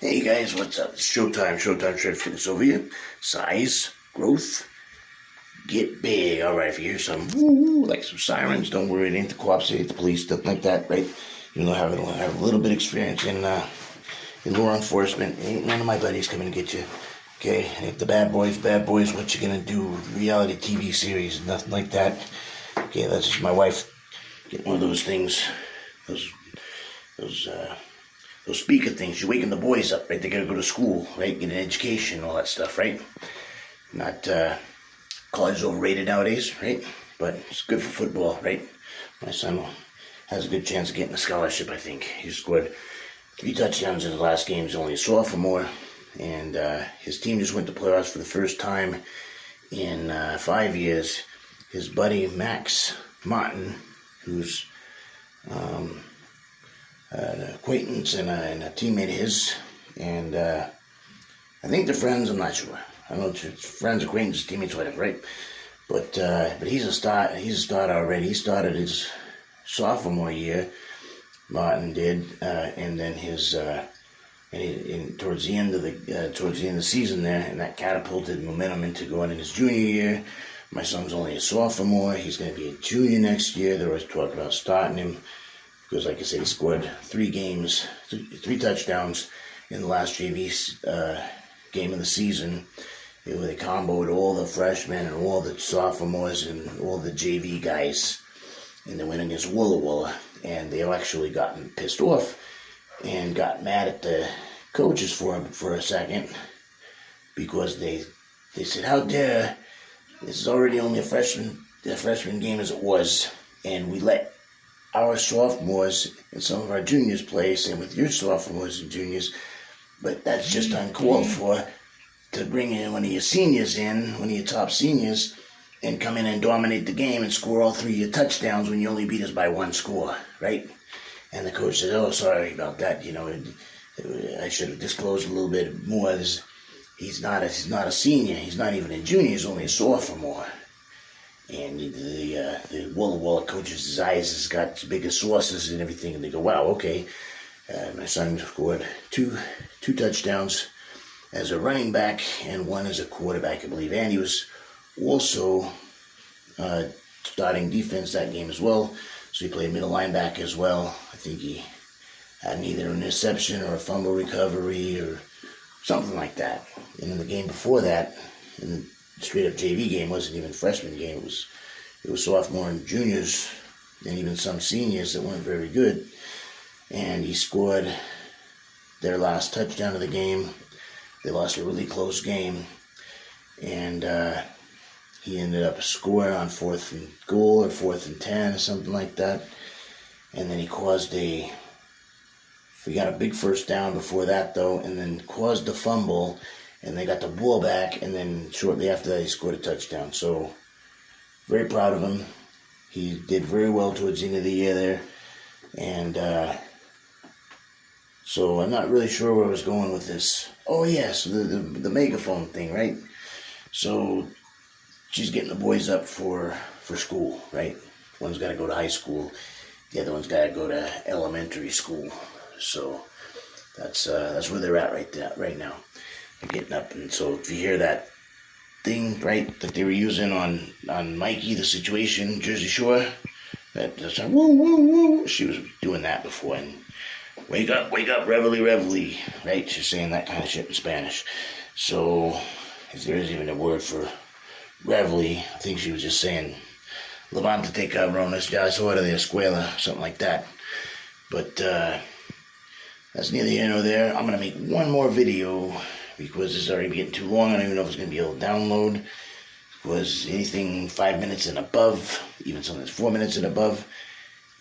Hey guys, what's up? It's Showtime, Shred Fitness over here. Size, growth, get big. Alright, if you hear some woo, like some sirens, don't worry, it ain't the cops, it ain't the police, stuff like that, right? Even though I have a little bit of experience in law enforcement, ain't none of my buddies coming to get you. Okay, and if the bad boys, what you gonna do? Reality TV series, nothing like that. Okay, that's just my wife getting one of those things, those, those, uh, those speaker things. You're waking the boys up, right? They gotta go to school, right? Get an education, all that stuff, right? Not, college is overrated nowadays, right? But it's good for football, right? My son has a good chance of getting a scholarship, I think. He scored 3 touchdowns in his last game. He's only a sophomore. And his team just went to playoffs for the first time in 5 years. His buddy Max Martin, who's an acquaintance and a teammate of his, and I think they're friends. I'm not sure. I don't know if it's friends, acquaintances, teammates, whatever, right? But he's a star. He's a starter already. He started his sophomore year. Martin did, and then his towards the end of the season there, and that catapulted momentum into going in his junior year. My son's only a sophomore. He's going to be a junior next year. They're always talking about starting him because, like I said, he scored 3 touchdowns in the last JV game of the season. They comboed all the freshmen and all the sophomores and all the JV guys, and they went against Walla Walla, and they actually gotten pissed off and got mad at the coaches for a second because they said, "How dare! This is already only a freshman game as it was, and we let our sophomores and some of our juniors play, same with your sophomores and juniors, but that's just uncalled for to bring in one of your seniors one of your top seniors, and come in and dominate the game and score all 3 of your touchdowns when you only beat us by 1 score, right?" And the coach said, "Oh, sorry about that. I should have disclosed a little bit more. He's not a senior. He's not even a junior. He's only a sophomore." And the Walla Walla coach's eyes has got bigger sources and everything, and they go, "Wow, okay." My son scored two touchdowns as a running back and 1 as a quarterback, I believe. And he was also starting defense that game as well. So he played middle linebacker as well. I think he had either an interception or a fumble recovery or something like that. And in the game before that, in the straight up JV game, wasn't even freshman game. It was sophomore and juniors and even some seniors that weren't very good. And he scored their last touchdown of the game. They lost a really close game. And he ended up scoring on 4th and goal or 4th and 10 or something like that. And then he got a big first down before that though, and then caused a fumble, and they got the ball back, and then shortly after that he scored a touchdown. So very proud of him. He did very well towards the end of the year there. And so I'm not really sure where I was going with this. Oh yes, the megaphone thing, right? So she's getting the boys up for school, right? One's got to go to high school, the other one's got to go to elementary school. So that's where they're at right now. They're getting up, and so if you hear that thing, right, that they were using on Mikey, the Situation, Jersey Shore, that's woo woo woo. She was doing that before, and wake up, reveille, right? She's saying that kind of shit in Spanish. So if there is even a word for reveille, I think she was just saying, "Levántate, cabrones, ya es hora de escuela," something like that. But that's neither here nor there. I'm going to make one more video because this is already getting too long. I don't even know if it's going to be able to download, because anything 5 minutes and above, even something that's 4 minutes and above,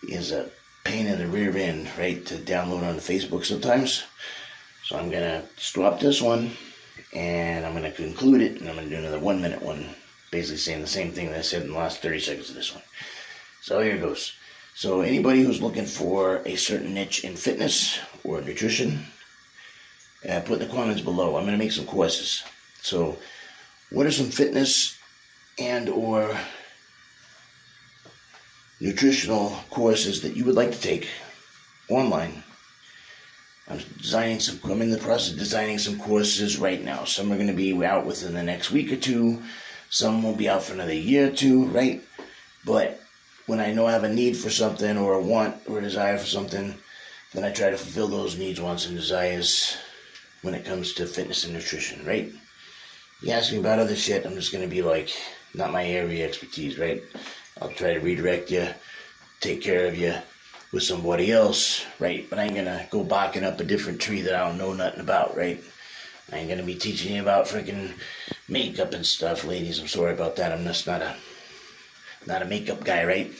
is a pain in the rear end, right, to download on Facebook sometimes. So I'm going to stop this one, and I'm going to conclude it, and I'm going to do another 1 minute one, basically saying the same thing that I said in the last 30 seconds of this one. So here it goes. So anybody who's looking for a certain niche in fitness or nutrition, put in the comments below. I'm going to make some courses. So what are some fitness and or nutritional courses that you would like to take online I'm in the process of designing some courses right now. Some are going to be out within the next week or two. Some won't be out for another year or two, right? But when I know I have a need for something, or a want or a desire for something, then I try to fulfill those needs, wants, and desires when it comes to fitness and nutrition, right? You ask me about other shit, I'm just going to be like, not my area of expertise, right? I'll try to redirect you, take care of you with somebody else, right? But I ain't going to go barking up a different tree that I don't know nothing about, right? I ain't going to be teaching you about freaking makeup and stuff, ladies. I'm sorry about that. I'm just not a makeup guy, right?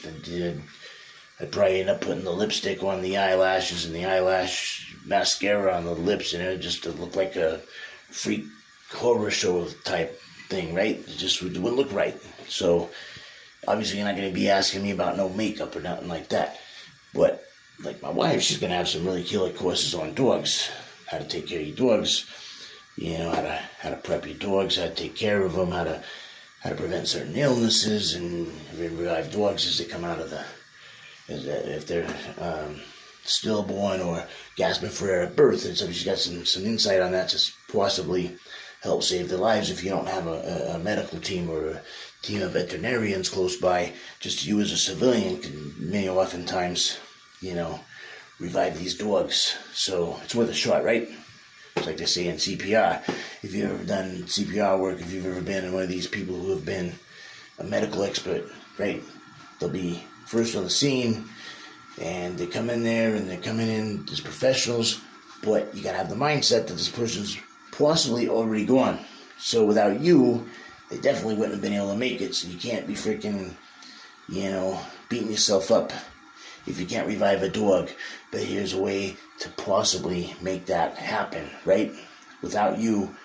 I'd probably end up putting the lipstick on the eyelashes and the eyelash mascara on the lips, and it just to look like a freak horror show type thing, right? It just wouldn't look right. So obviously you're not going to be asking me about no makeup or nothing like that. But like my wife, she's going to have some really killer courses on dogs, how to take care of your dogs, how to prep your dogs, how to take care of them, how to prevent certain illnesses and revive dogs as they come out of if they're stillborn or gasping for air at birth. And so she's got some insight on that to possibly help save their lives if you don't have a medical team or a team of veterinarians close by. Just you as a civilian can many oftentimes, revive these dogs. So it's worth a shot, right? It's like they say in CPR. If you've ever done CPR work, if you've ever been one of these people who have been a medical expert, right? They'll be first on the scene, and they come in there, and they're coming in as professionals, but you gotta have the mindset that this person's possibly already gone. So without you, they definitely wouldn't have been able to make it. So you can't be freaking, beating yourself up if you can't revive a dog. But here's a way to possibly make that happen, right? Without you,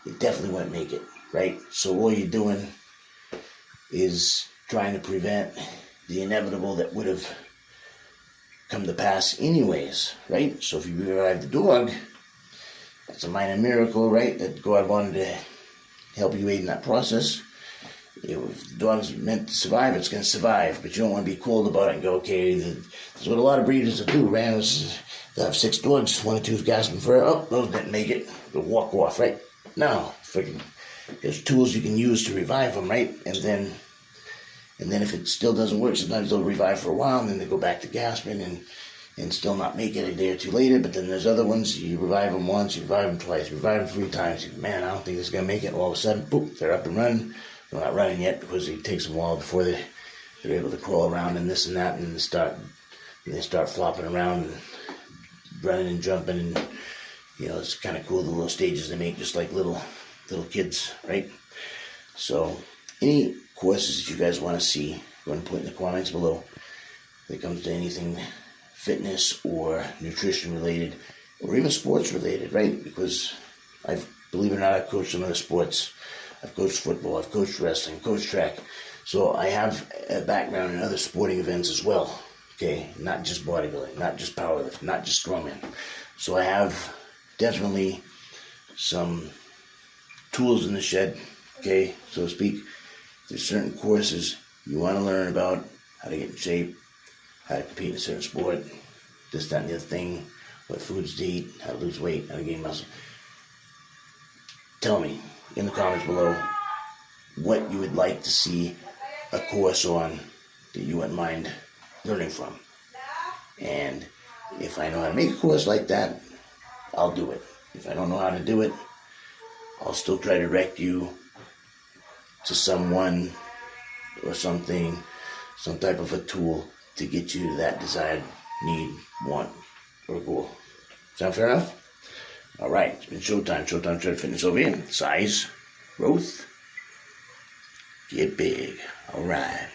it definitely wouldn't make it, right? So all you're doing is trying to prevent the inevitable that would have come to pass anyways, right? So if you revive the dog, that's a minor miracle, right? That God wanted to help you aid in that process. If the dog's meant to survive, it's going to survive. But you don't want to be cold about it and go, okay, that's what a lot of breeders will do, man. They'll have 6 dogs, 1 or 2's gasping for it. Oh, those didn't make it. They'll walk off, right? No, freaking, there's tools you can use to revive them, right? And then if it still doesn't work, sometimes they'll revive for a while, and then they go back to gasping and still not make it a day or two later. But then there's other ones, you revive them once, you revive them twice, you revive them 3 times. You go, man, I don't think this is going to make it. All of a sudden, boom, they're up and running. They're not running yet because it takes them a while before they're able to crawl around and this and that, and they start flopping around and running and jumping, and it's kind of cool, the little stages they make, just like little kids, right? So any courses that you guys want to see, go ahead and put in the comments below. When it comes to anything fitness or nutrition related, or even sports related, right? Because believe it or not, I've coached some other sports. I've coached football, I've coached wrestling, coached track. So I have a background in other sporting events as well. Okay, not just bodybuilding, not just powerlifting, not just strongman. So I have definitely some tools in the shed, okay, so to speak. There's certain courses you want to learn about, how to get in shape, how to compete in a certain sport, this, that, and the other thing, what foods to eat, how to lose weight, how to gain muscle. Tell me in the comments below what you would like to see a course on that you wouldn't mind learning from. And if I know how to make a course like that, I'll do it. If I don't know how to do it, I'll still try to direct you to someone or something, some type of a tool to get you to that desired need, want, or goal. Sound fair enough? All right, it's been Showtime. Showtime Shred Fitness over here. Size, growth, get big. All right.